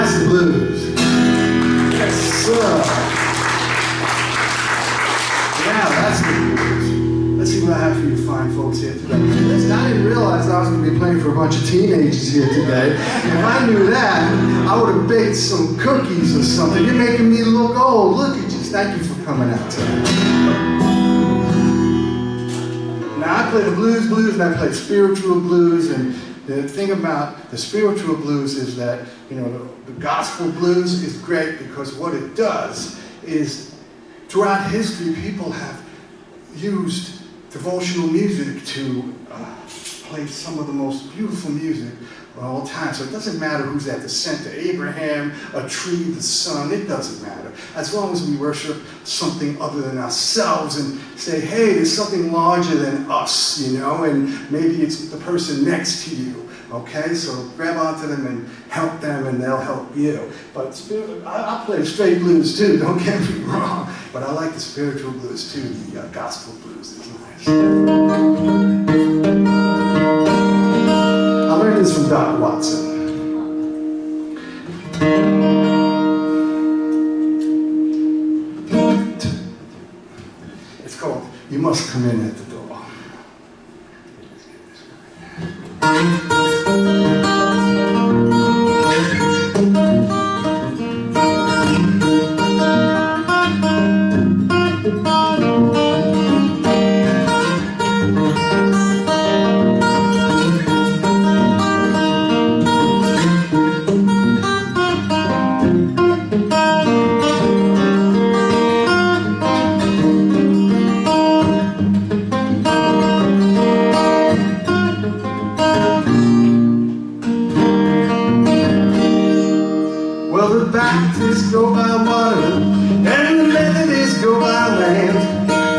That's the blues. Yes, sir. Yeah, that's the blues. Let's see what I have for you fine folks here today. Listen, I didn't realize I was going to be playing for a bunch of teenagers here today. If I knew that, I would have baked some cookies or something. You're making me look old. Look at you. Thank you for coming out today. Now, I play the blues, and I play spiritual blues, and the thing about the spiritual blues is that, you know, the gospel blues is great because what it does is, throughout history, people have used devotional music to play some of the most beautiful music of all time. So it doesn't matter who's at the center, Abraham, a tree, the sun, it doesn't matter. As long as we worship something other than ourselves and say, hey, there's something larger than us, you know, and maybe it's the person next to you, okay? So grab onto them and help them and they'll help you. But I play straight blues too, don't get me wrong, but I like the spiritual blues too, the gospel blues is nice. I learned this from Doc Watson. It's called You Must Come In at the Door. Go by water, and the Methodists go by land.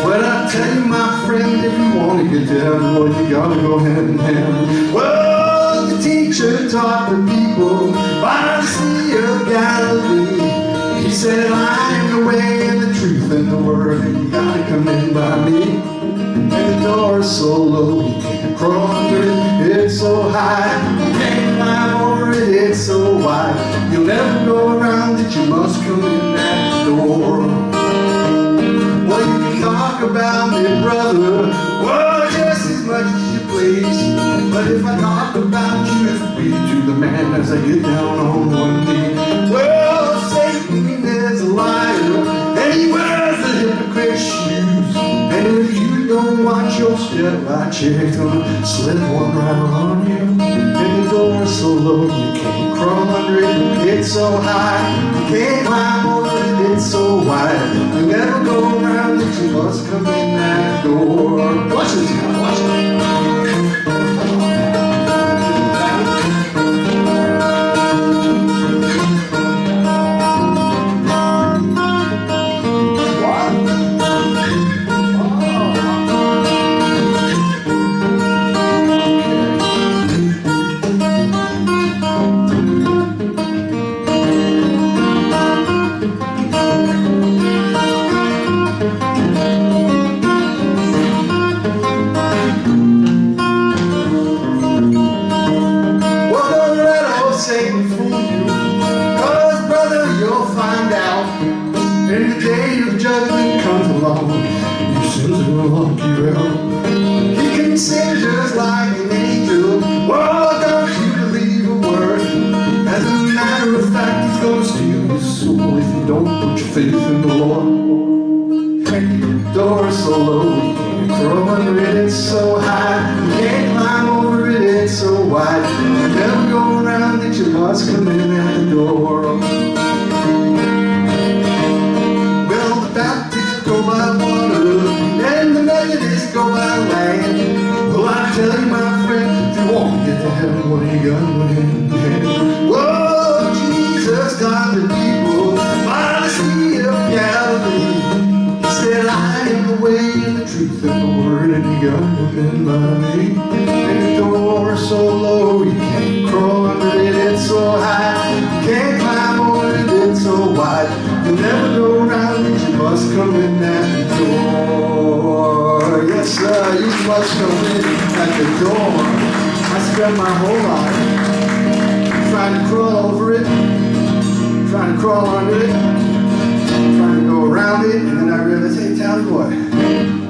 Well, I tell you, my friend, if you want to get to heaven, well, you gotta go hand in hand. Well, the teacher taught the people by the Sea of Galilee. He said, I am the way and the truth and the word, and you gotta come in by me. And the door is so low, you can't crawl under it, it's so high. You can't climb over it, it's so wide. You'll never go around it, you must come in that door. Well, you can talk about me, brother, well, just as much as you please. But if I talk about you, just read to the man as I get down on one knee. Well, Satan is a liar, and he wears the hypocrite shoes. And if you don't watch your step, my chick's gonna slip one right on you. And the door's so low, you can't crawl under it, it's so high. You can't climb over it, it's so wide. You never go around it, you must come in that door. Watch this guy, watch it. He can sing just like an angel. Well, don't you believe a word. As a matter of fact, he's gonna steal your soul if you don't put your faith in the Lord. The door is so low, you can't crawl under it, it's so high. You can't climb over it, it's so wide. You never go around it, you must come in at the door. Well, the Baptists go by water, and the Methodists go by land. Well, I tell you, my friend, if you want to get to heaven, what do you got to do? Whoa, Jesus taught the people by the Sea of Galilee. He said, I am the way and the truth and the word, and you got to come in by me. And the door is so low, you can't crawl under it, it's so high. You can't climb over it, it's so wide. You'll never go around it, you must come in that door. Yes, sir, you must come in at the door. I spent my whole life trying to crawl over it, trying to crawl under it, trying to go around it, and then I realized, hey, Tally boy,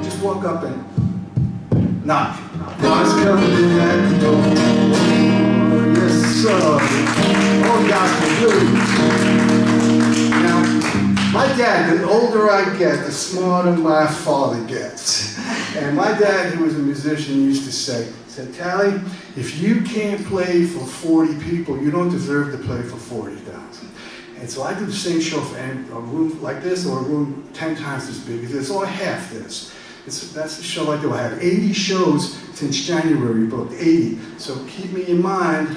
just walk up and knock. God's coming in at the door. Yes, sir. Old gospel blues. Now, my dad, the older I get, the smarter my father gets. And my dad, who was a musician, used to say, Tally, if you can't play for 40 people, you don't deserve to play for 40,000. And so I do the same show for a room like this or a room 10 times as big. It's only half this. That's the show I do. I have 80 shows since January, booked 80. So keep me in mind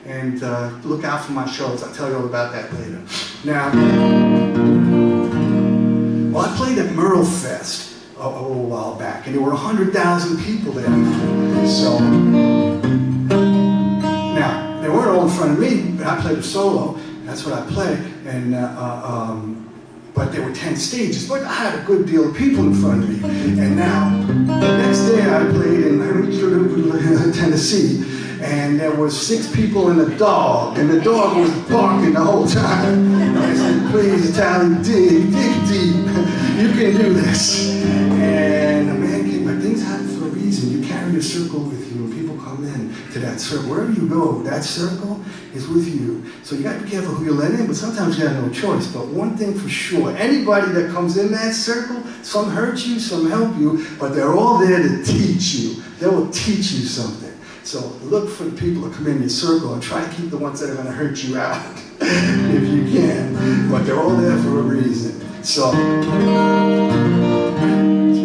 and look out for my shows. I'll tell you all about that later. Now, well, I played at Merle Fest a little while back, and there were 100,000 people there. So, now, they weren't all in front of me, but I played a solo. That's what I played. And, but there were 10 stages, but I had a good deal of people in front of me. And now, the next day I played in Tennessee, and there was 6 people and a dog, and the dog was barking the whole time. And I said, please, Tally, dig deep. You can do this. And the man came, but things happen for a reason. You carry a circle with you, and people come in to that circle. Wherever you go, that circle is with you. So you got to be careful who you let in, but sometimes you have no choice. But one thing for sure, anybody that comes in that circle, some hurt you, some help you, but they're all there to teach you. They will teach you something. So look for the people that come in your circle and try to keep the ones that are going to hurt you out, if you can. But they're all there for a reason. So this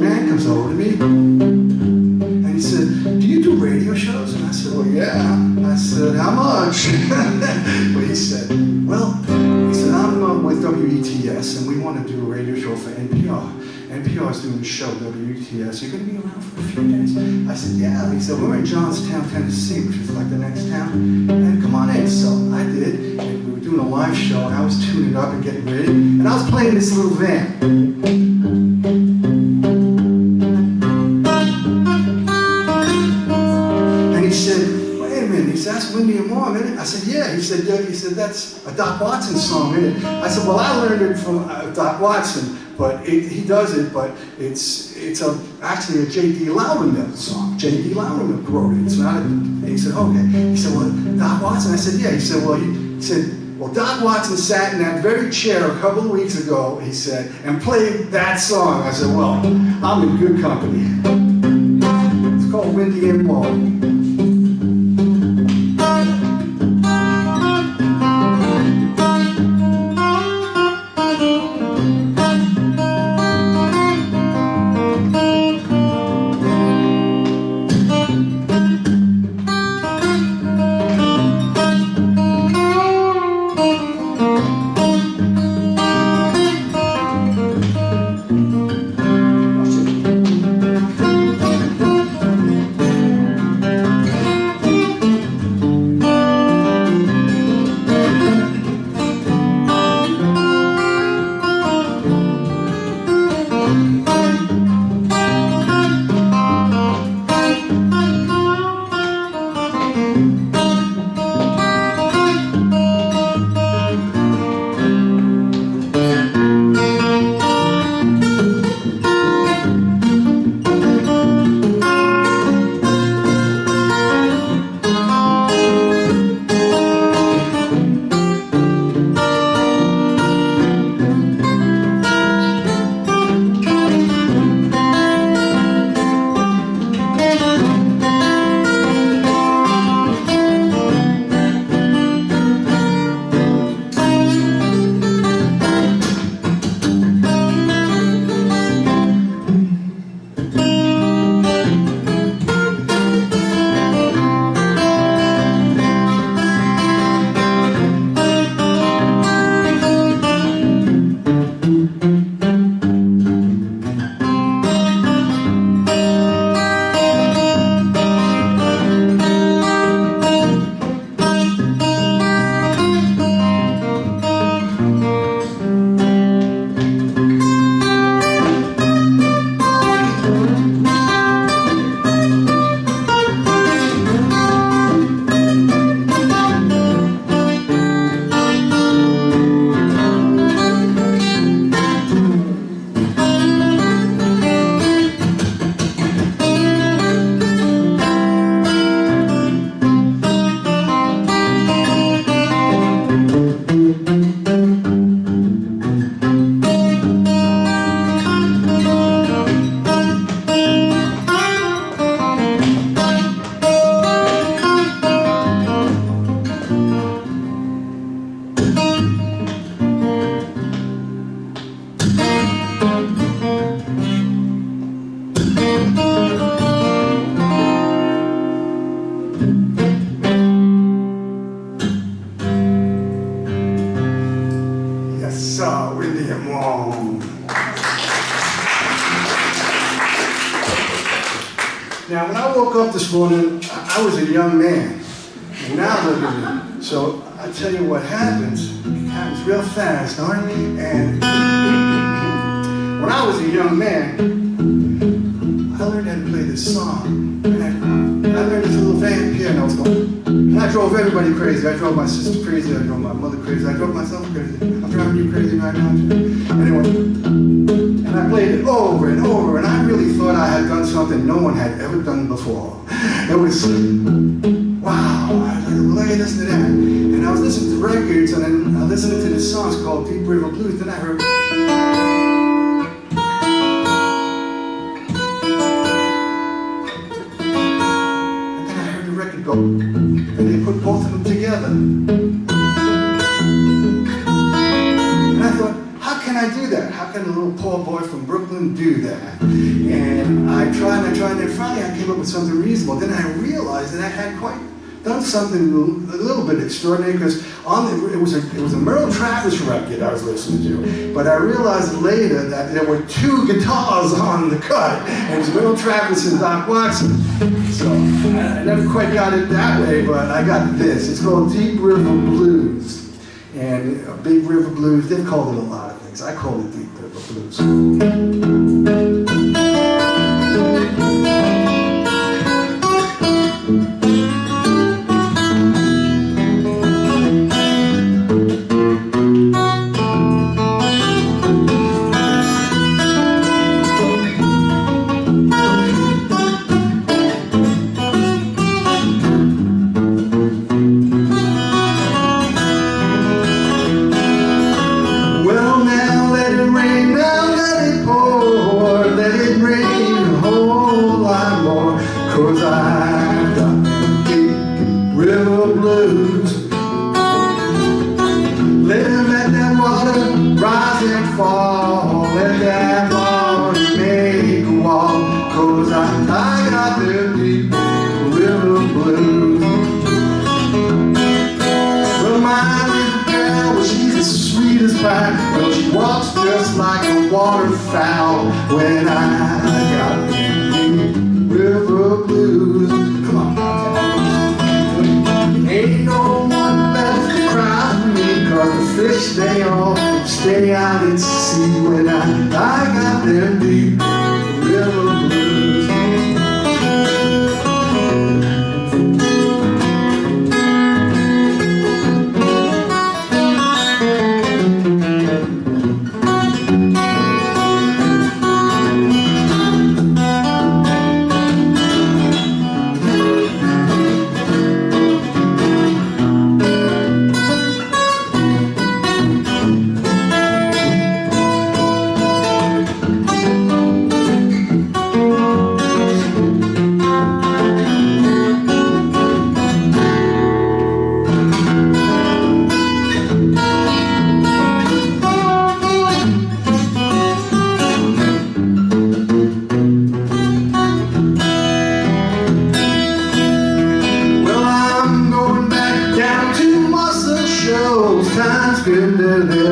man comes over to me and he said, do you do radio shows? And I said, well, yeah. I said, how much? Well, he said, I'm with WETS and we want to do a radio show for NPR. NPR is doing a show, WETS. You're going to be around for a few days? I said, yeah. He said, we're in Johnstown, Tennessee, which is like the next town. And come on in. So I did. And we were doing a live show, and I was tuning up and getting ready. And I was playing this little van. And he said, wait a minute. He said, that's Windy and Warm, isn't it? I said, yeah. He said, that's a Doc Watson song, isn't it? I said, well, I learned it from Doc Watson. But he does it, but it's actually a J.D. Loudermilk song. J.D. Loudermilk wrote it. It's not a, he said, okay. He said, well, Doc Watson? I said, yeah. He said, well, Doc Watson sat in that very chair a couple of weeks ago, he said, and played that song. I said, well, I'm in good company. It's called Windy and Warm. That's William Wong. Now, when I woke up this morning, I was a young man. And now look at me. So I tell you what happens. It happens real fast, all right? And when I was a young man, I learned how to play this song. And I learned this little fan piano. I was going, and I drove everybody crazy. I drove my sister crazy. I drove my mother crazy. I drove myself crazy. I'm driving you crazy right now, too. Anyway, and I played it over and over, and I really thought I had done something no one had ever done before. It was, wow, I was like, listen to that. And I was listening to records, and then I listened to this song called Deep River Blues, and I heard, go, and they put both of them together. And I thought, how can I do that? How can a little poor boy from Brooklyn do that? And I tried, and then finally I came up with something reasonable. Then I realized that I had quite done something a little bit extraordinary, because it was a Merle Travis record I was listening to. But I realized later that there were two guitars on the cut, and it was Merle Travis and Doc Watson. So I never quite got it that way, but I got this. It's called Deep River Blues. And Big River Blues, they've called it a lot of things. I call it Deep River Blues. Well, she walks just like a waterfowl when I got the Deep River Blues. Come on, ain't no one left to cry for me, 'cause the fish, they all stay out at sea when I got them Deep River Blues.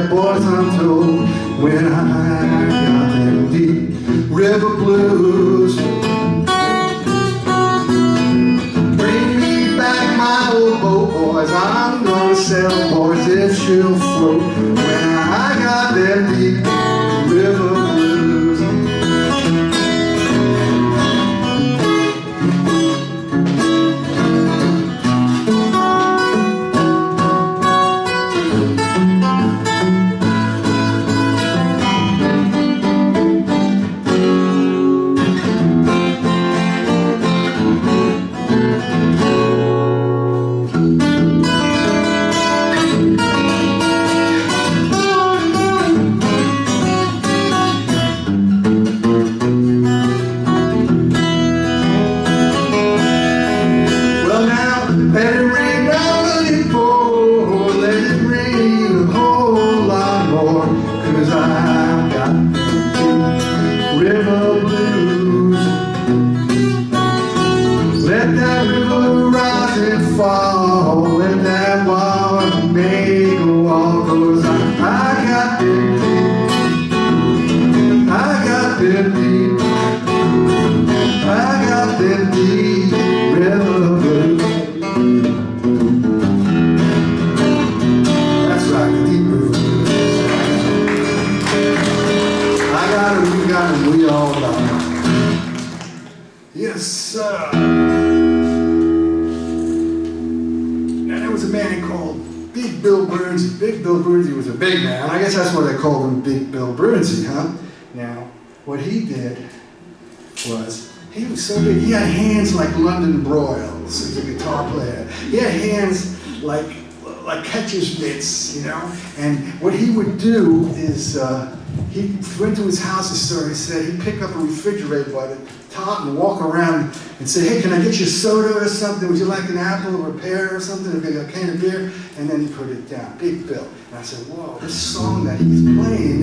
Boys untold when I got them Deep River Blues. Bring me back my old boat, boys. I'm gonna sail, boys, if she'll float when I got them Deep River Blues. Bill Bruzio. Big Bill Bruzio was a big man. I guess that's why they called him Big Bill Bruzio, huh? Now, what he did was, he was so big, he had hands like London Broils as a guitar player. He had hands like catcher's mitts, you know? And what he would do is, he went to his house, the story said, he'd pick up a refrigerator by the top and walk around and say, hey, can I get you soda or something? Would you like an apple or a pear or something? Or a can of beer? And then he put it down, Big Bill. And I said, whoa, this song that he's playing,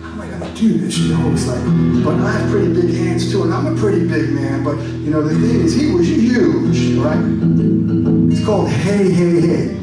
how am I gonna do this? You know, it's like, but I have pretty big hands too, and I'm a pretty big man, but you know, the thing is, he was huge, right? It's called Hey, Hey, Hey.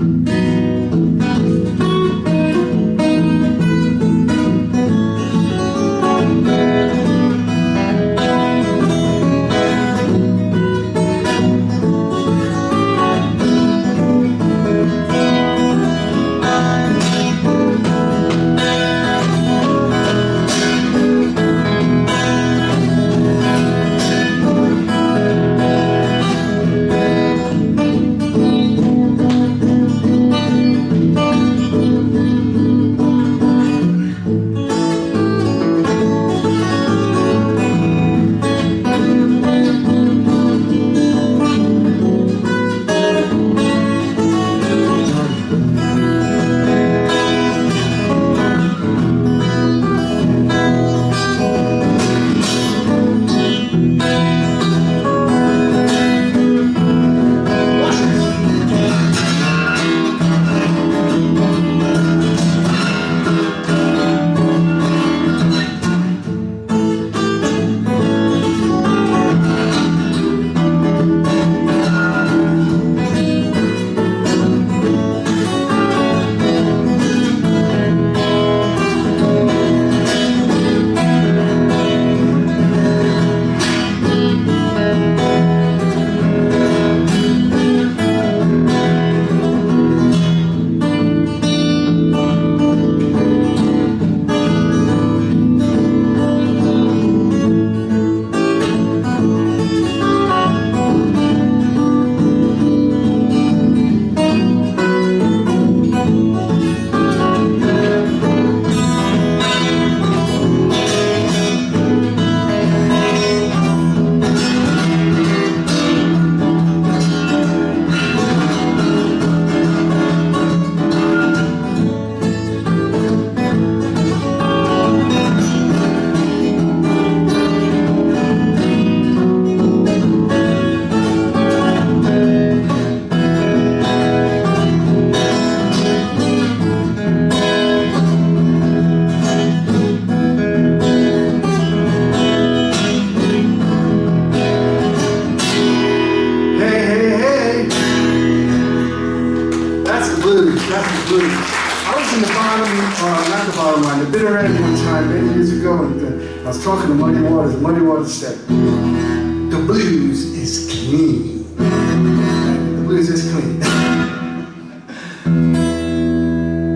I was talking to Muddy Waters. Muddy Waters said, the blues is clean. The blues is clean.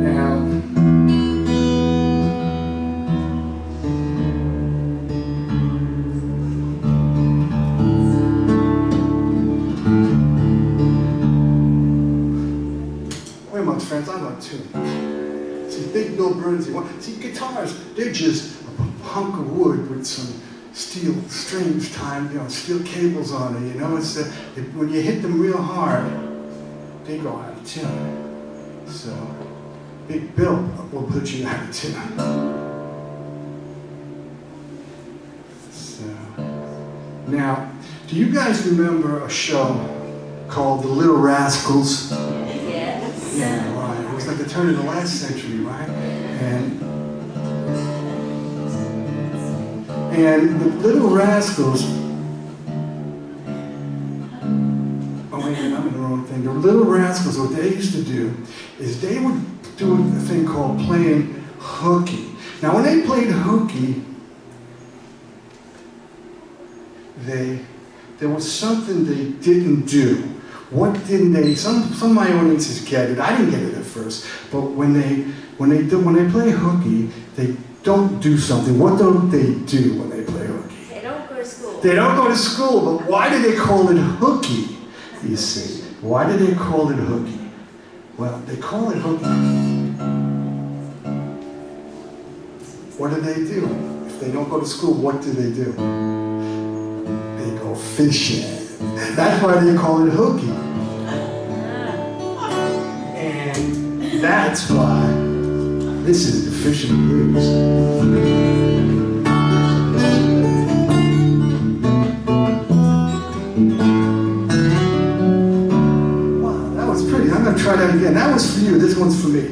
Now, wait a minute, friends, I'm on tune. See, Big Bill Bruzio. See, guitars, they're just hunk of wood with some steel strings timed, you know, steel cables on it, you know. It's when you hit them real hard, they go out of tune. So, Big Bill will put you out of tune. So, now, do you guys remember a show called The Little Rascals? Yes. Yeah, right. It was like the turn of the last century, right? And the Little Rascals, oh wait, I'm in the wrong thing. The Little Rascals, what they used to do is they would do a thing called playing hooky. Now when they played hooky, there was something they didn't do. What didn't they, some of my audiences get it, I didn't get it at first, but when they play hooky, they don't do something. What don't they do when they play hooky? They don't go to school. They don't go to school, but why do they call it hooky, you see? Why do they call it hooky? Well, they call it hooking. What do? If they don't go to school, what do? They go fishing. That's why they call it hooking. And that's why this is the fishing blues. I'm going to try that again. That one's for you. This one's for me.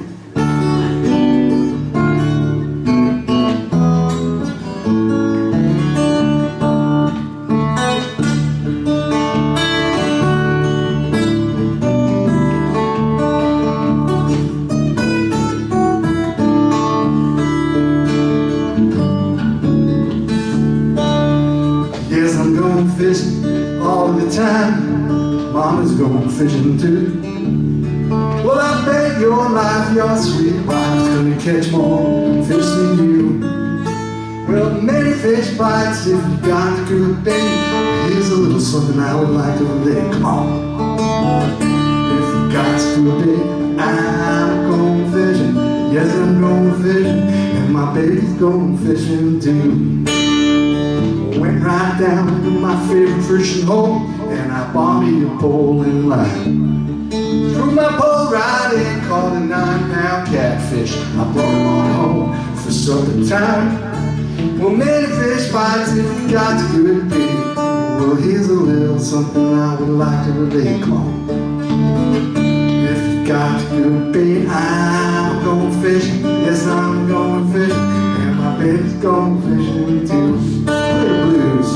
Yes, I'm going fishing all the time. Mama's going fishing too. Well, I bet your life, your sweet wife's gonna catch more fish than you. Well, many fish bites if you got the good bait. Here's a little something I would like to relate. Come on. If you got the good bait, I'm going fishing. Yes, I'm going fishing, and my baby's going fishing too. Went right down to my favorite fishing hole, and I bought me a pole and line. Threw my pole right in, caught a 9-pound catfish. I brought him on home for supper time. Well, many fish bites if you got the good bait. Well, here's a little something I would like to relate. Come on. If you got the good bait, I'm going fishing. Yes, I'm going fishing, and my baby's going fishing too. Little blues.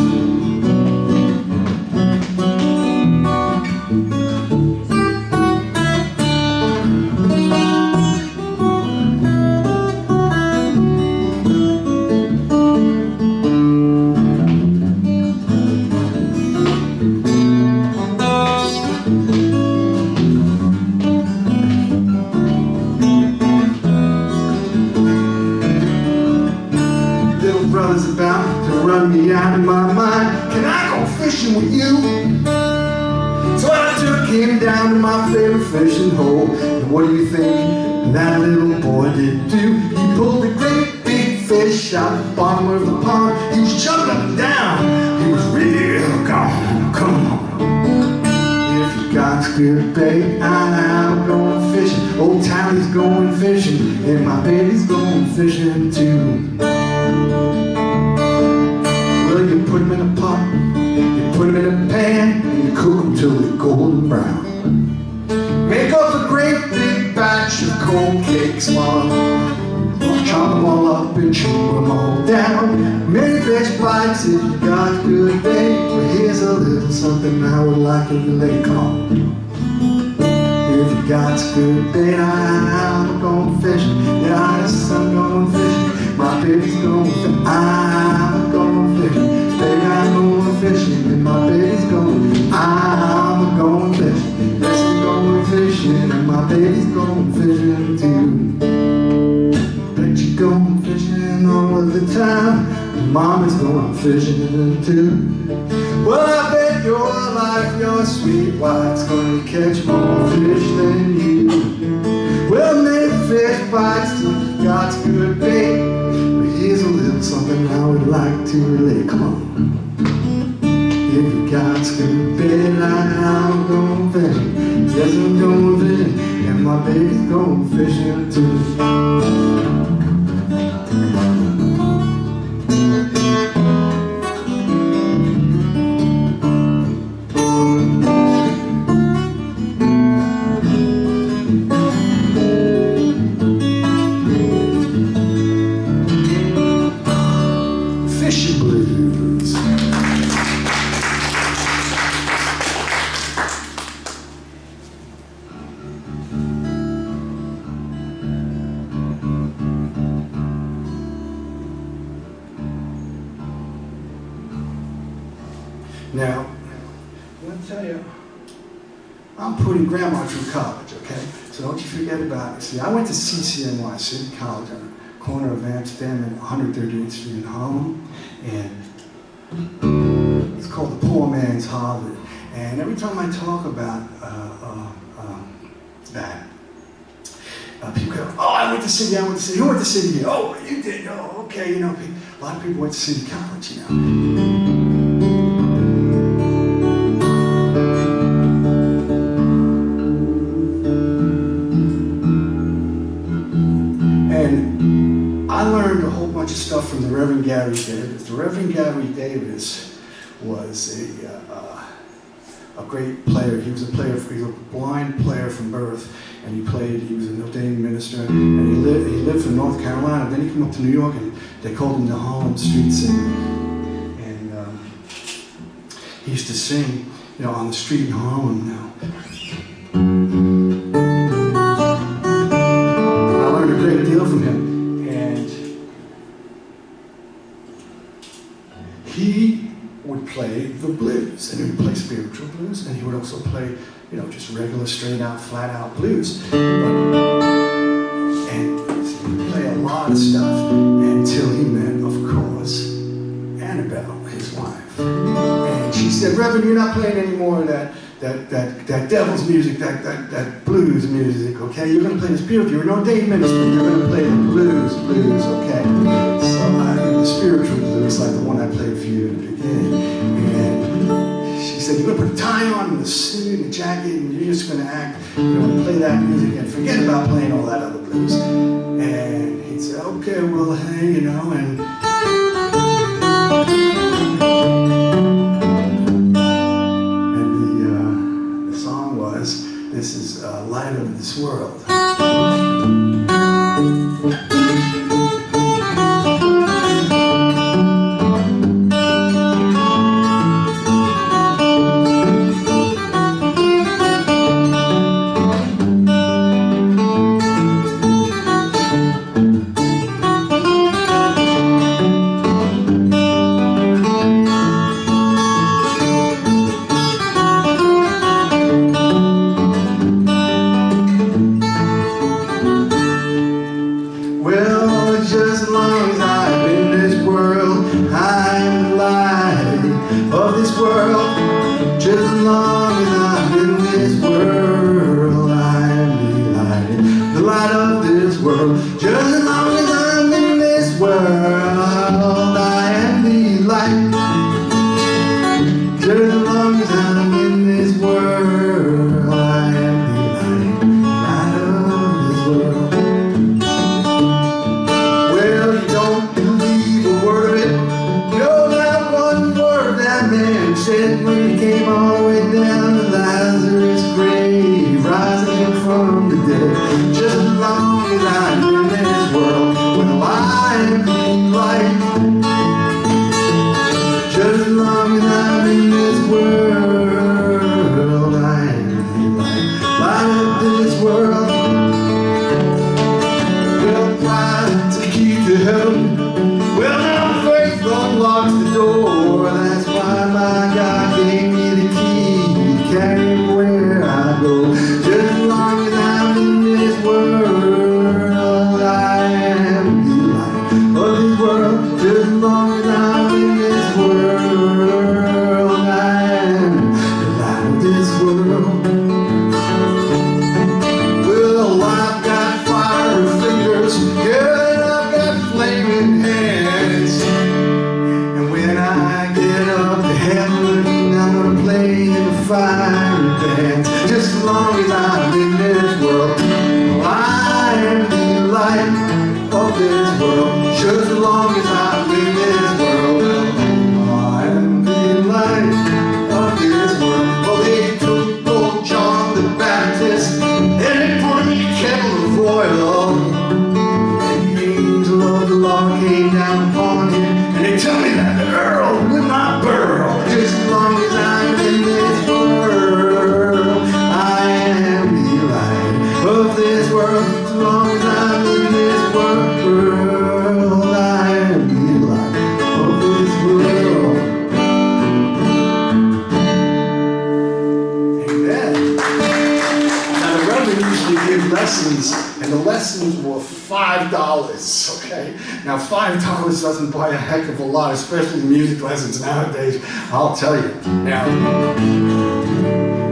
Brother's about to run me out of my mind. Can I go fishing with you? So I took him down to my favorite fishing hole. And what do you think that little boy did do? He pulled a great big fish out the bottom of the pond. He was jumping up and down. He was real gone. Come on. If you got good bait, I'm going fishing. Old Tally's going fishing, and my baby's going fishing too. Well, you put them in a pot, you put them in a pan, and you cook them till they're golden brown. Make up a great big batch of cold cakes, Mom. Chop them all up and chew them all down. Many fish bites if you got good bait. Well, here's a little something I would like to relate. Come on. If you got good bait, I'm going fishing. Yeah, yes, I'm going fishing. My baby's going fishing. I'm going fishing. Baby, I'm going fishing. And my baby's going. I'm going fishing. Yes, I'm going fishing. And my baby's going fishing too. Bet you going fishing all the time. And Mama's going fishing too. Well, I bet your life, your sweet wife's gonna catch more fish than you. Well, many fish bites till you got good bait. But here's a little something I would like to relate. Come on. If you got good bait, I'm going fishing. Yes, I'm going fishing, and my baby's going fishing too. Fishing blues. Now, I'm going to tell you, I'm putting grandma through college, okay? So don't you forget about it. See, I went to CCNY, City College, on the corner of Amsterdam and 138th Street in Harlem. And it's called the Poor Man's Harvard. And every time I talk about that, go, oh, I went to City, I went to City. Who went to City? Oh, you did. Oh, okay, you know, a lot of people went to City College, you know. And I learned a whole bunch of stuff from the Reverend Gary Davis. The Reverend Gary Davis was a great player. He was a blind player from birth, and he was an ordained minister, and he lived in North Carolina. Then he came up to New York, and they called him the Harlem Street Singer. And he used to sing, you know, on the street in Harlem now. I learned a great deal from him, and he would play the blues, and he would play spiritual blues, and he would also play, you know, just regular, straight out, flat out blues. And he would play a lot of stuff until he met, of course, Annabelle, his wife. And she said, Reverend, you're not playing any more of that devil's music, that blues music, okay? You're going to play the spiritual. You're an ordained minister. You're going to play the blues, okay? So the spiritual blues, like the one I played for you in the beginning. And she said, you're going to put a tie on and a suit and a jacket, and you're just going to act, you know, play that music and forget about playing all that other blues. And he'd say, okay, well, hey, you know, and the song was, this is Light of This World. And the lessons were $5, okay? Now, $5 doesn't buy a heck of a lot, especially music lessons nowadays, I'll tell you. Now,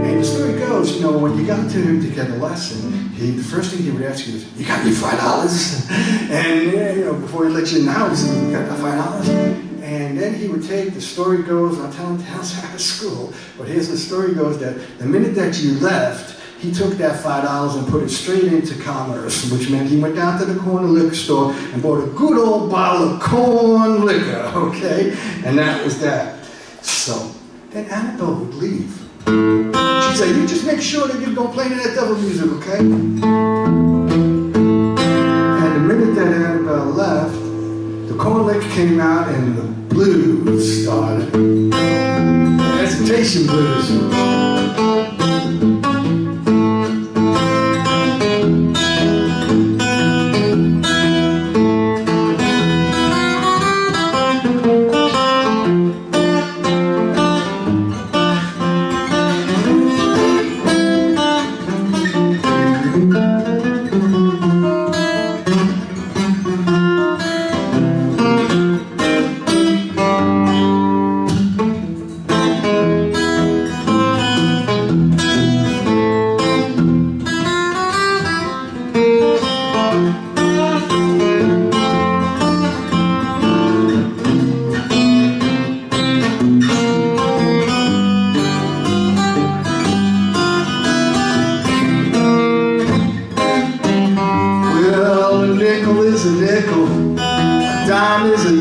and the story goes, you know, when you got to him to get a lesson, the first thing he would ask you is, "You got me $5?" And before he let you in the house, he said, "You got $5?" And then he would take, the story goes, I'll tell him tales out of school, but here's the story goes, that the minute that you left, he took that $5 and put it straight into commerce, which meant he went down to the corner liquor store and bought a good old bottle of corn liquor, okay? And that was that. So then Annabelle would leave. She'd say, "You just make sure that you don't play any of that devil music, okay?" And the minute that Annabelle left, the corn liquor came out and the blues started. Hesitation blues.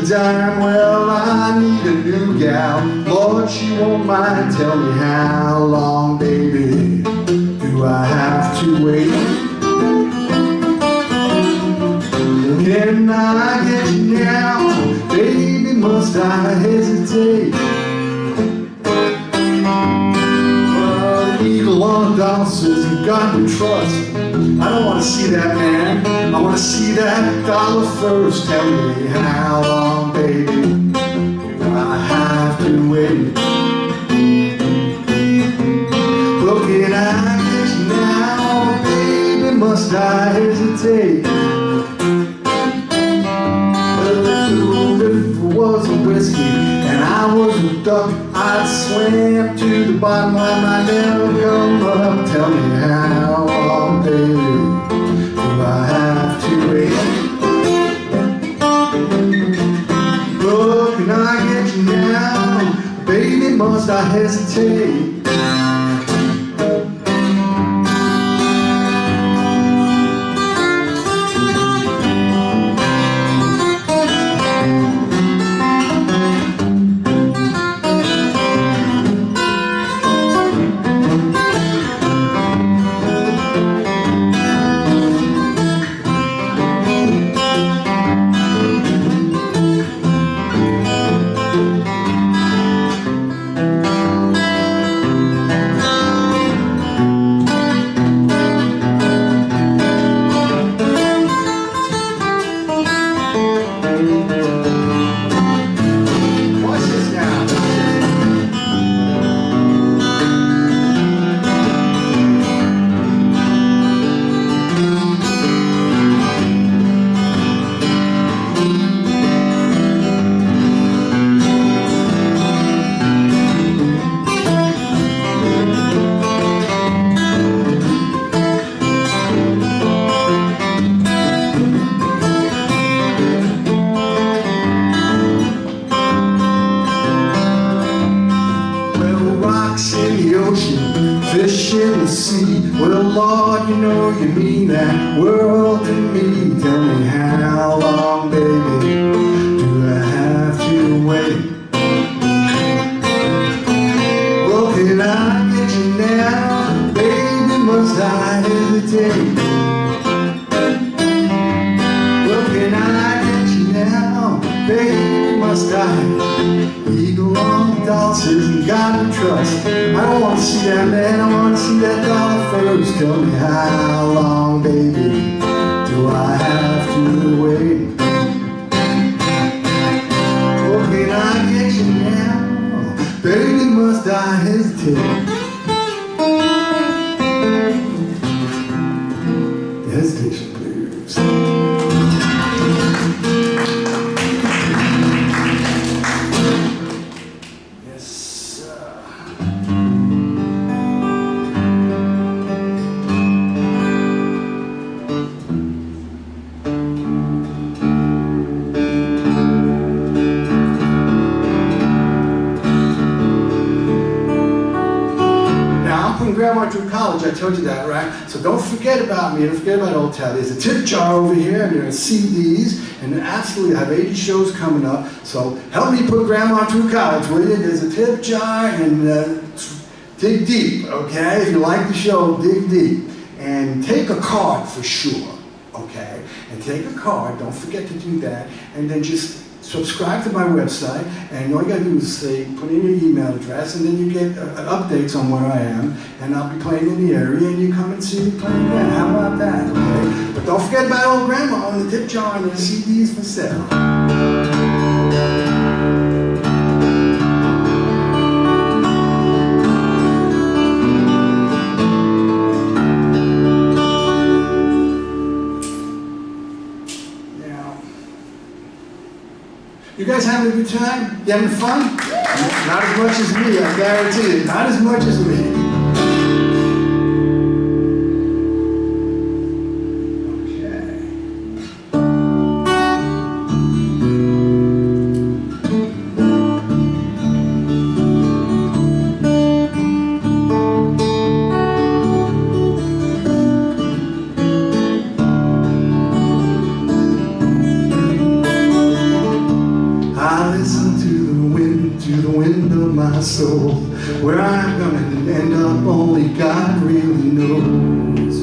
Well, I need a new gal. Lord, she won't mind. Tell me how long, baby, do I have to wait? Can I get you now? Baby, must I hesitate? Well, the eagle on the doll says you got to trust. I don't want to see that man. I want to see that dollar first. Tell me how long, baby, do I have to wait? Well, can I get you now, baby? Must I hesitate? Well, if the river was a whiskey and I was a duck, I'd swim to the bottom. I might never come up. Tell me how long, baby, do I have to wait? Oh, can I get you now? Baby, must I hesitate? Fish in the sea. Well, Lord, you know you mean that world to me. Tell me how long, baby, do I have to wait? Well, can I get you now? Baby, must I hesitate? Well, can I get you now? Baby, must I? Eagle on the doll says you gotta trust. I don't want to see that man, I want to see that dollar first. Tell me how long, baby, do I have to wait? Oh, can I get you now? Baby, must I hesitate? The hesitation blues. grandma through college, I told you that, right? So don't forget about me, don't forget about Old Town. There's a tip jar over here, and there are CDs, and absolutely I have 80 shows coming up. So help me put grandma through college, will you? There's a tip jar, and dig deep, okay? If you like the show, dig deep. And take a card for sure, okay? And take a card, don't forget to do that, and then just subscribe to my website, and all you gotta do is say, put in your email address, and then you get updates on where I am, and I'll be playing in the area, and you come and see me play again. How about that, okay? But don't forget about old grandma and the tip jar and the CDs for sale. You guys having a good time? You having fun? Not as much as me, I guarantee it. Not as much as me. Soul, where I'm gonna end up, only God really knows.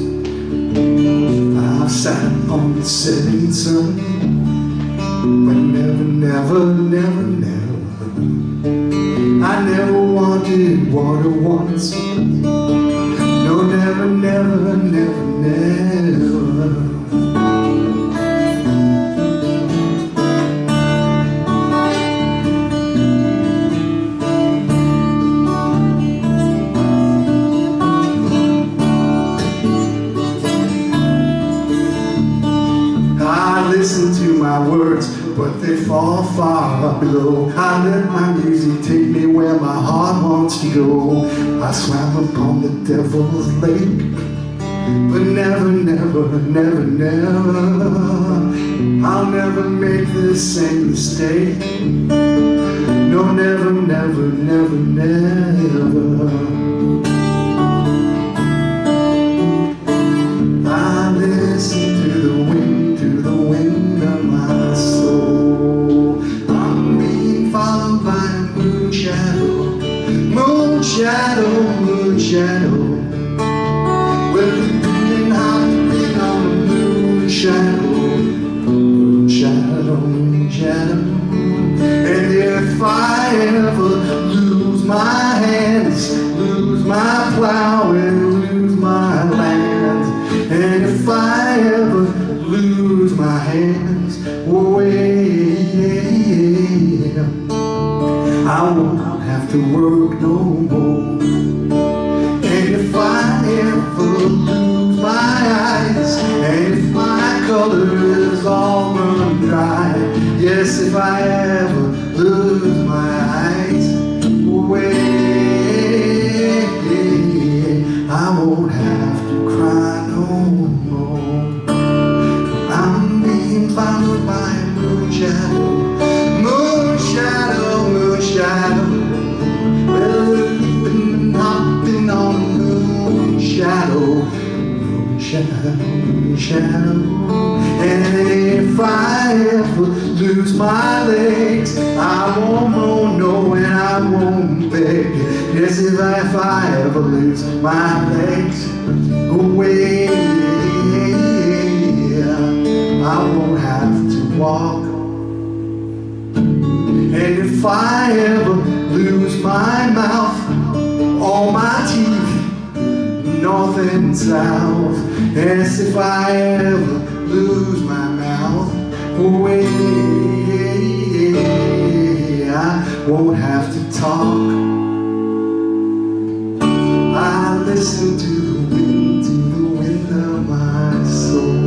I've sat on the setting sun, but never, never, never, never. I never wanted water once. No, never, never, never, never. Listen to my words, but they fall far below. I let my music take me where my heart wants to go. I swam upon the devil's lake, but never, never, never, never. I'll never make the same mistake. No, never, never, never, never. I listen to the wind of my soul. I'm being followed by a moon shadow, moon shadow, moon shadow. Well, you've been hopping on a moon shadow, moon shadow, moon shadow. And if I ever lose my hands, lose my plow, and lose my land, and if I ever lose my hands away, I won't have to work no more. And if I ever lose my eyes, and if my colors all run dry, yes, if I ever lose my eyes away, I won't have to cry no more. Followed by a moon shadow, moon shadow, moon shadow. Well, you've been hopping on a moon shadow, moon shadow, moon shadow. And if I ever lose my legs, I won't moan no, and I won't beg. Yes, if I ever lose my legs away, I won't have to walk. And if I ever lose my mouth, all my teeth, north and south, yes, if I ever lose my mouth away, I won't have to talk. I listen to the wind of my soul.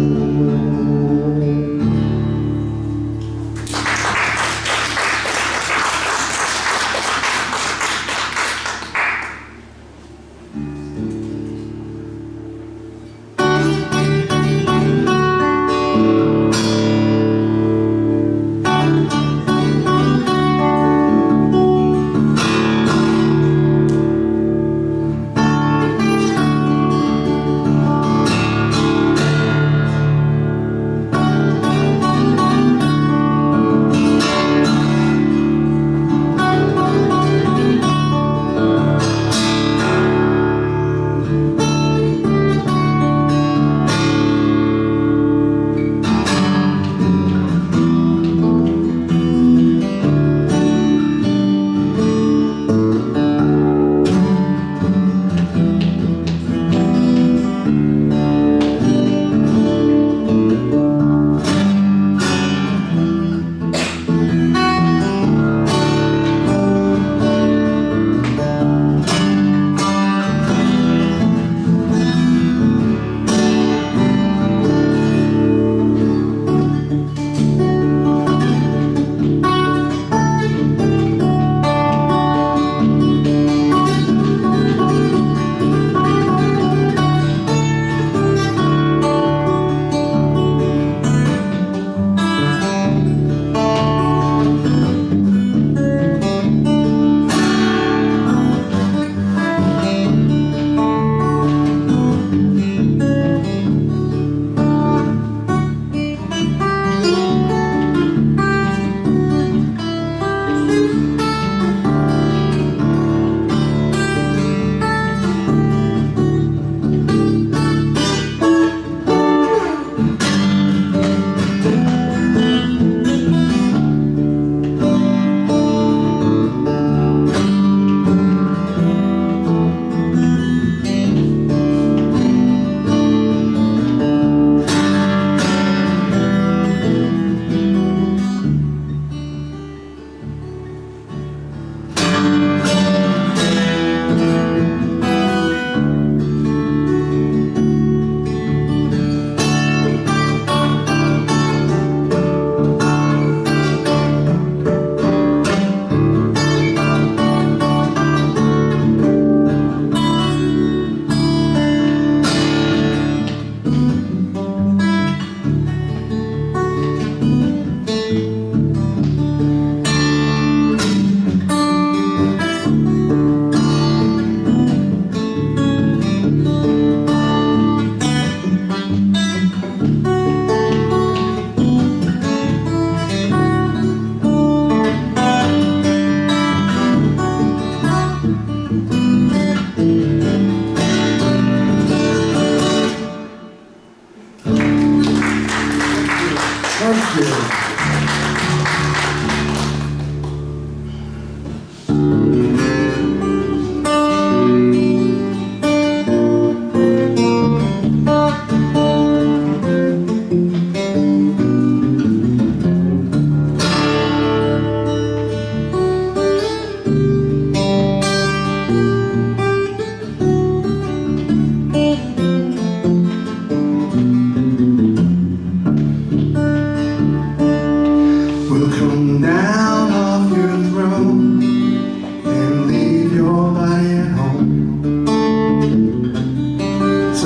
Thank you.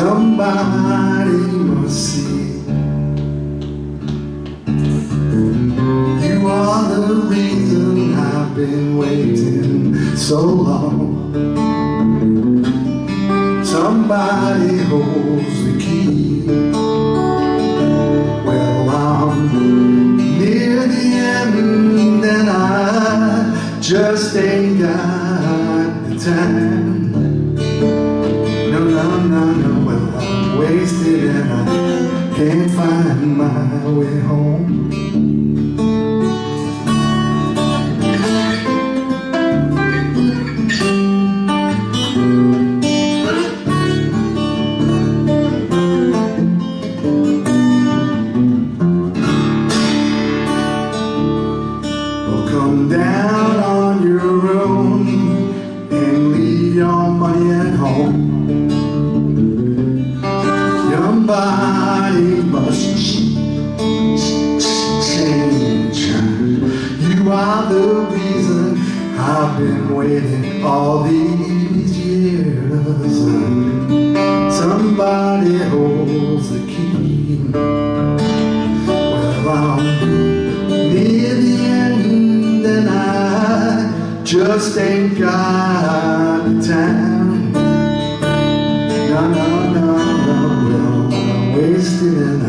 Somebody must see you are the reason I've been waiting so long. Somebody holds the key. Well, I'm near the end and I just ain't got the time. No, well, I'm wasted and I can't find my way home. Well, come down on your own and leave your money at home. Somebody must change. You are the reason I've been waiting all these years. Somebody holds the key. Well, I'm near the end and I just ain't got the time. No, wasted and I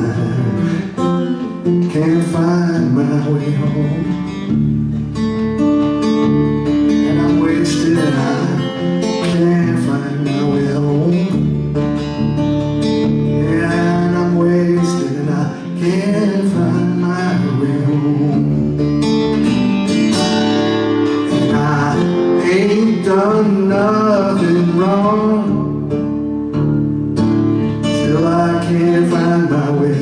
can't find my way home. And I'm wasted and I can't find my way home. Yeah, and I'm wasted and I can't find my way home. And I ain't done nothing wrong. I can't find my way,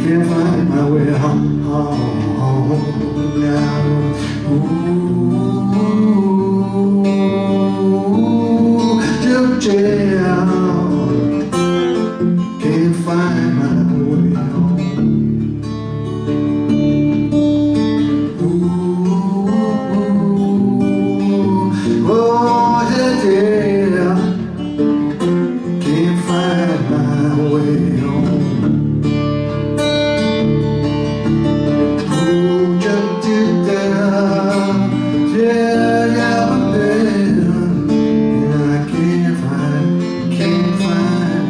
can't find my way home now. Ooh, to jail, can't find my way home. Ooh, oh, to jail, can't find my way home. Ooh, just to down, yeah, and I can't find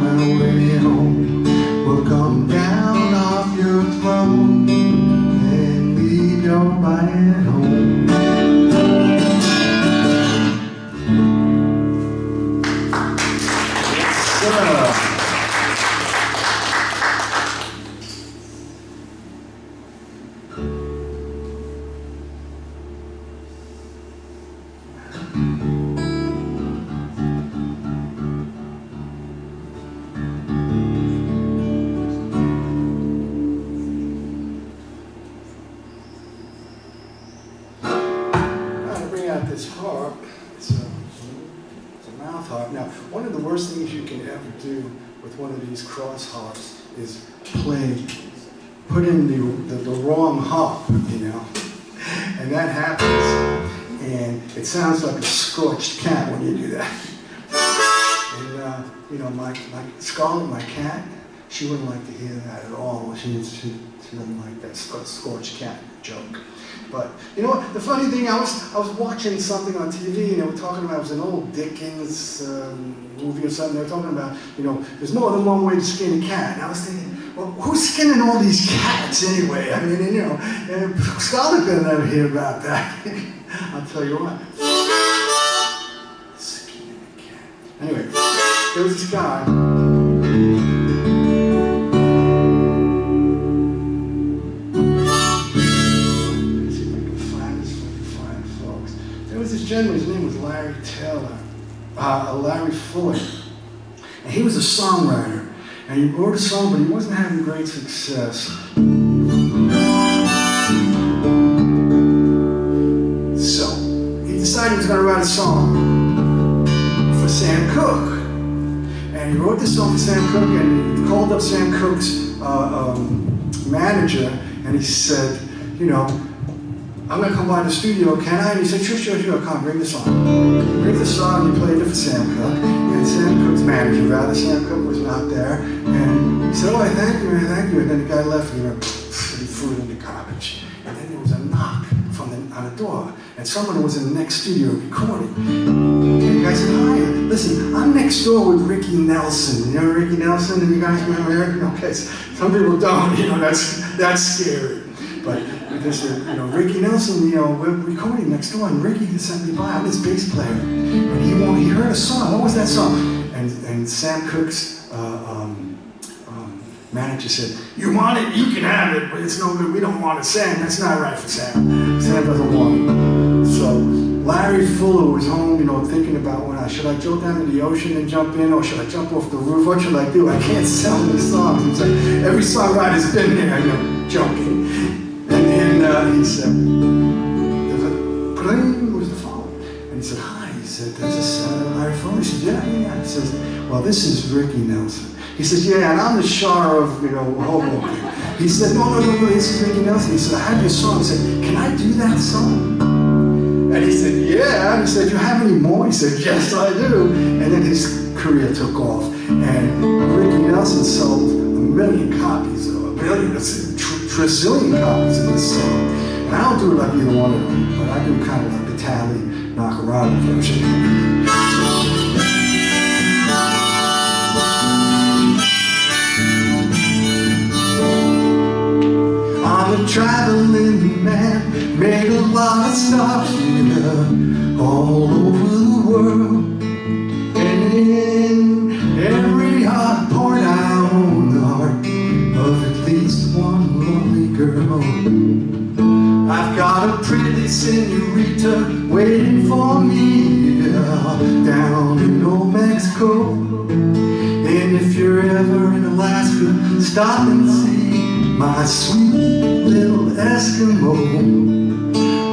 my way home. Well, come down off your throne and leave your body at home. This harp, it's a mouth harp. Now, one of the worst things you can ever do with one of these cross harps is put in the wrong harp, you know, and that happens, and it sounds like a scorched cat when you do that. And you know, my Scarlet, my cat, she wouldn't like to hear that at all. She doesn't like that scorched cat joke. But you know what? The funny thing, I was watching something on TV, and they were talking about, it was an old Dickens movie or something. They were talking about, you know, there's more than one way to skin a cat. And I was thinking, well, who's skinning all these cats anyway? I mean, and, you know, Scarlet could never hear about that. I'll tell you what. Skinning a cat. Anyway, there was this guy. Larry Fuller. And he was a songwriter. And he wrote a song, but he wasn't having great success. So he decided he was going to write a song for Sam Cooke. And he wrote this song for Sam Cooke, and he called up Sam Cooke's manager, and he said, you know, I'm going to come by the studio, can I? And he said, sure, come, bring the song. Bring the song, he played it for Sam Cooke, and Sam Cooke's manager, rather, Sam Cooke was not there, and he said, oh, thank you, and then the guy left, and he went, he threw it in the garbage. And then there was a knock on the door, and someone who was in the next studio recording. And the guy said, hi, listen, I'm next door with Ricky Nelson. You know Ricky Nelson? And you guys remember Ricky? Okay, some people don't, you know, that's scary. But they said, you know, Ricky Nelson, you know, we're recording next door, and Ricky sent me by, I'm his bass player. And he heard a song, what was that song? And Sam Cooke's manager said, you want it, you can have it, but it's no good, we don't want it. Sam, that's not right for Sam. Sam doesn't want it. So Larry Fuller was home, you know, thinking about, should I go down to the ocean and jump in, or should I jump off the roof? What should I do? I can't sell these songs. It's like, every songwriter's been there, you know, joking. And then he said, there's a pling, was the phone. And he said, hi. He said, this is Larry Fuller. He said, yeah. He says, well, this is Ricky Nelson. He says, yeah, and I'm the Shah of, you know, Hoboken. He said, no, this is Ricky Nelson. He said, I have your song. He said, can I do that song? And he said, yeah. And he said, do you have any more? He said, yes, I do. And then his career took off. And Ricky Nelson sold 1 million copies, or 1 billion, trillion copies of this song. And I don't do it like either one of them, but I do kind of like the Italo Tal Naccarato version. I'm a traveling man, made a lot of stops here, all over the world. And in every heart poured out the heart of at least one lonely girl. I've got a pretty senorita waiting for me down in old Mexico. And if you're ever in Alaska, stop and see my sweet little Eskimo.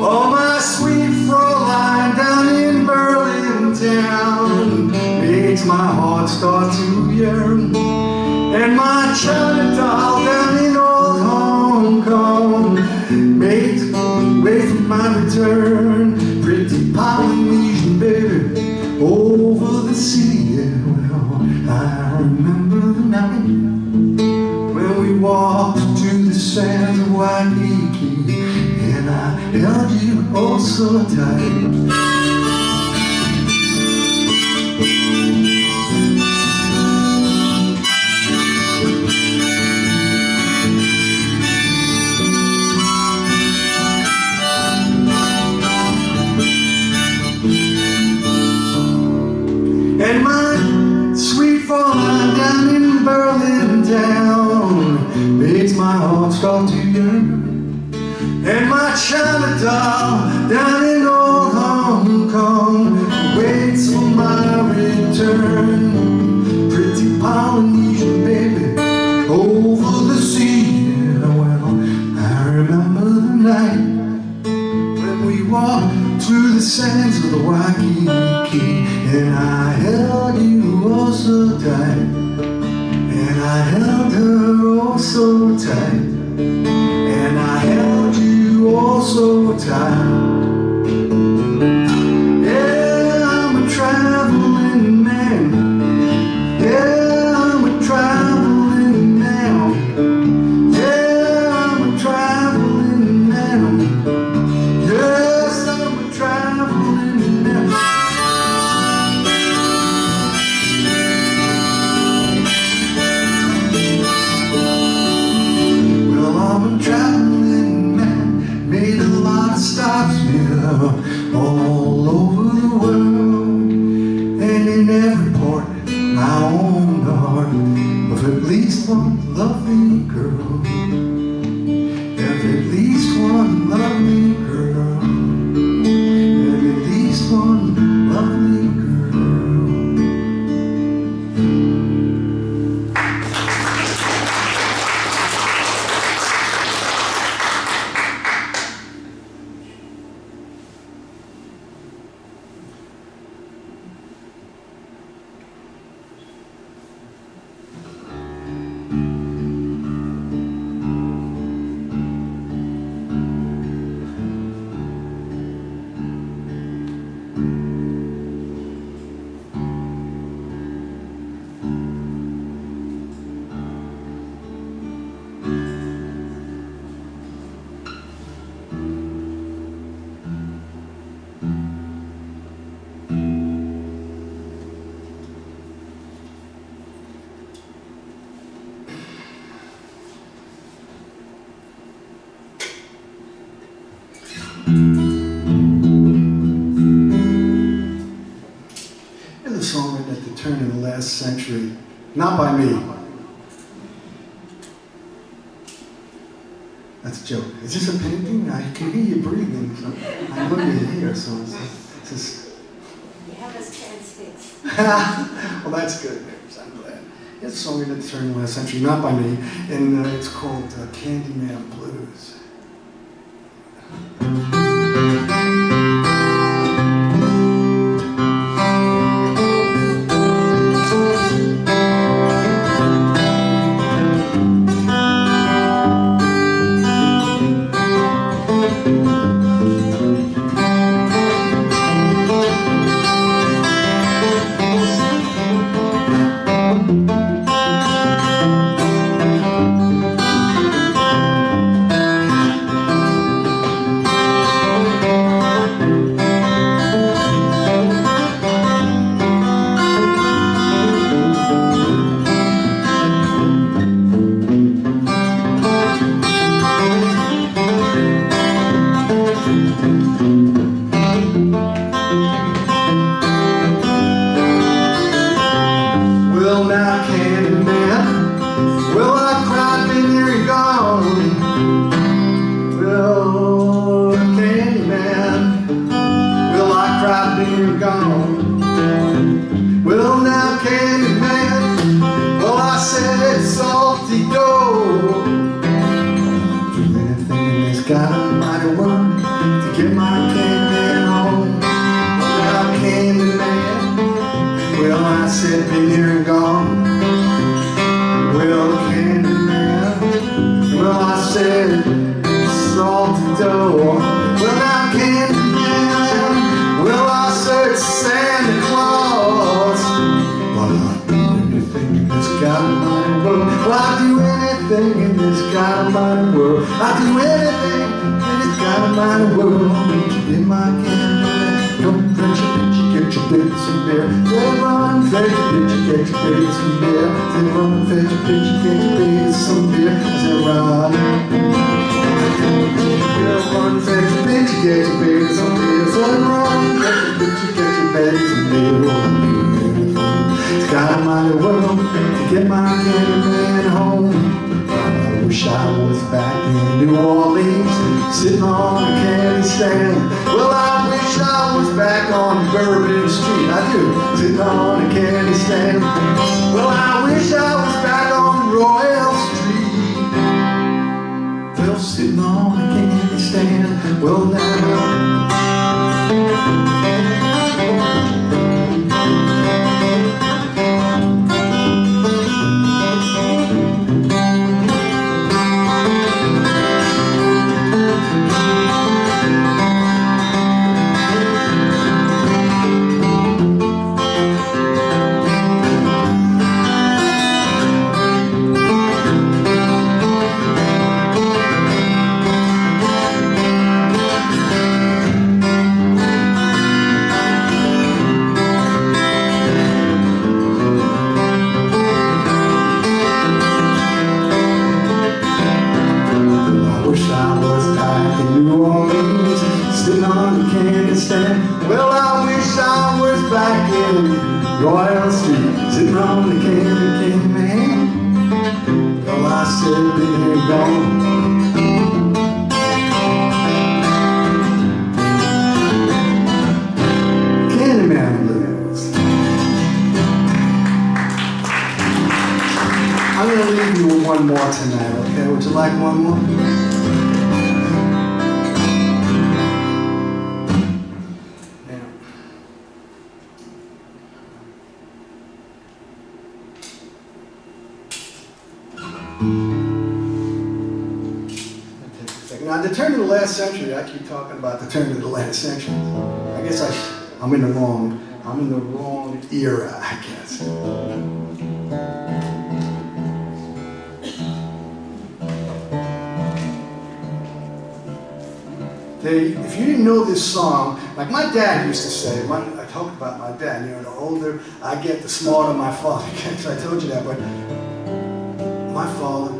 Oh, my sweet Fräulein down in Berlin town makes my heart start to yearn. And my China doll down in old Hong Kong makes me wait for my return. Pretty Polynesian baby over the sea. Well, I remember the night when we walked to the sands of Waikiki, and I held you oh so tight. And my sweet Fräulein down in Berlin town makes my heart start to yearn. And my China doll down in old Hong Kong waits for my return. Pretty Polynesian baby over the sea. Well, I remember the night when we walked through the sands of the Waikiki, and I held you oh so tight, and I held her oh so tight, and I held you oh so tight. Yeah, I'm a traveling man. Yeah, I'm a traveling man. Yeah, I'm a traveling man. Yes, I'm a traveling man. Well, I'm a traveling man, made a lot of stops Here's a song written at the turn of the last century, not by me. That's a joke. Is this a painting? I can hear you breathing. So I'm looking here, so it's just... You have us transfixed. Well, that's good news. I'm glad. It's a song written at the turn of the last century, not by me, and it's called Candyman Blues. Now, the turn of the last century, I keep talking about the turn of the last century. I guess I'm in the wrong era, I guess. If you didn't know this song, like my dad used to say, I talked about my dad, you know, the older I get, the smarter my father gets. I told you that, but my father,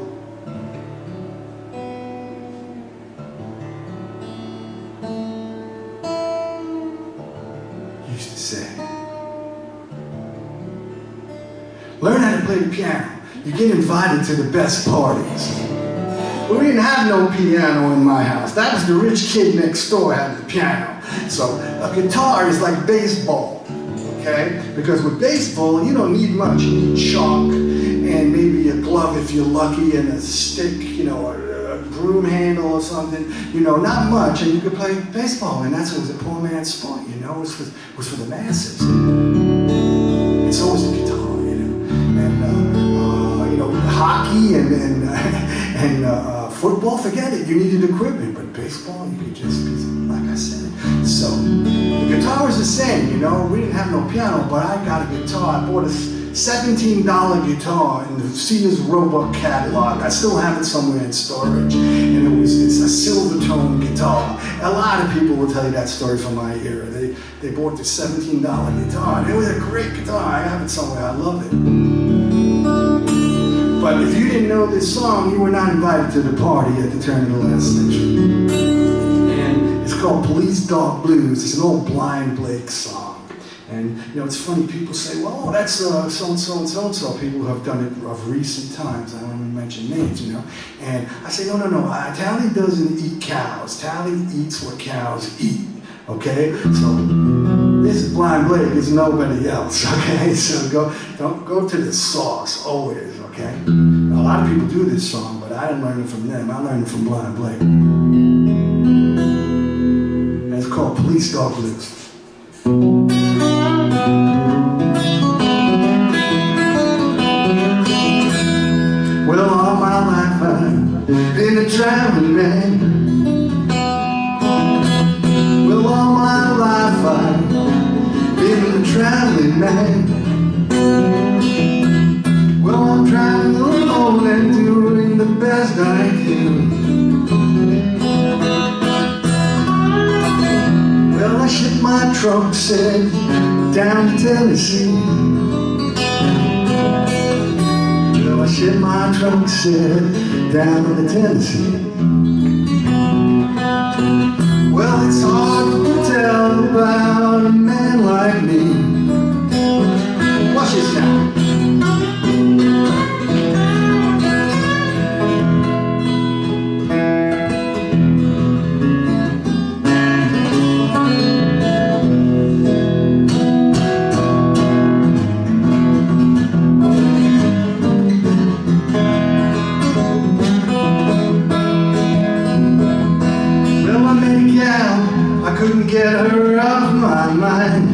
say. Learn how to play the piano. You get invited to the best parties. We didn't have no piano in my house. That was the rich kid next door had the piano. So a guitar is like baseball, okay? Because with baseball, you don't need much. You need chalk and maybe a glove if you're lucky and a stick, you know, a broom handle or something. You know, not much, and you could play baseball. And that's what was a poor man's sport, you know? It was for the masses. It's always the guitar. Hockey and football, forget it. You needed equipment, but baseball, you could just, like I said. So the guitar was the same, you know. We didn't have no piano, but I got a guitar. I bought a $17 guitar in the Sears Roebuck catalog. I still have it somewhere in storage, and it's a silver tone guitar. A lot of people will tell you that story from my era. They bought the $17 guitar, and it was a great guitar. I have it somewhere. I love it. But if you didn't know this song, you were not invited to the party at the turn of the last century. And it's called Police Dog Blues. It's an old Blind Blake song. And you know, it's funny, people say, well, oh, that's so-and-so and so-and-so, people who have done it of recent times. I don't even mention names, you know. And I say, no. Tally doesn't eat cows. Tally eats what cows eat. Okay? So this is Blind Blake, it's nobody else, okay? So don't go to the source, always, okay? Now, a lot of people do this song, but I didn't learn it from them. I learned it from Blind Blake. And it's called Police Dog Blues. Well, all my life I've been a traveling man. All my life I've been a traveling man. Well, I'm traveling alone and doing the best I can. Well, I shipped my trunk set down to Tennessee. Well, I shipped my trunk set down to Tennessee. Well, it's hard to tell about a man like me. Watch this now. I couldn't get her off my mind.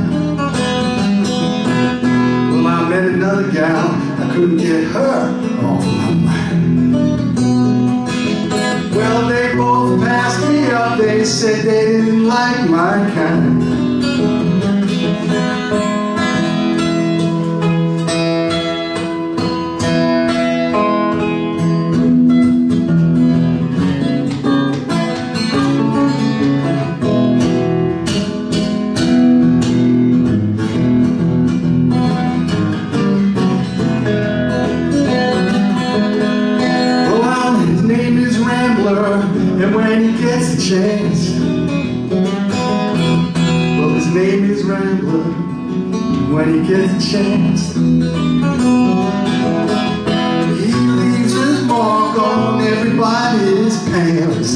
Well, I met another gal, I couldn't get her off my mind. Well, they both passed me up, they said they didn't like my kind. And when he gets a chance, well, his name is Rambler. When he gets a chance, he leaves his mark on everybody's pants.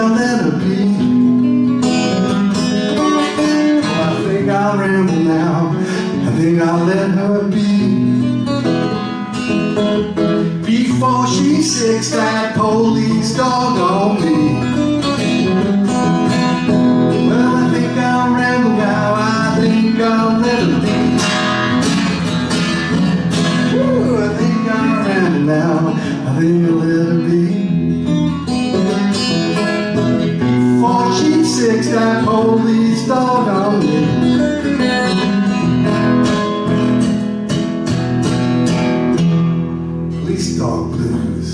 I'll let her be. Oh, I think I'll ramble now. I think I'll let her be. Before she sicks that police dog on me. Well, I think I'll ramble now. I think I'll let her be. Ooh, I think I'll ramble now. I think I'll let her be. Before she sicks that police dog on me. Police dog blues.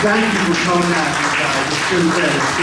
Thank you for coming out, guys. It's been better.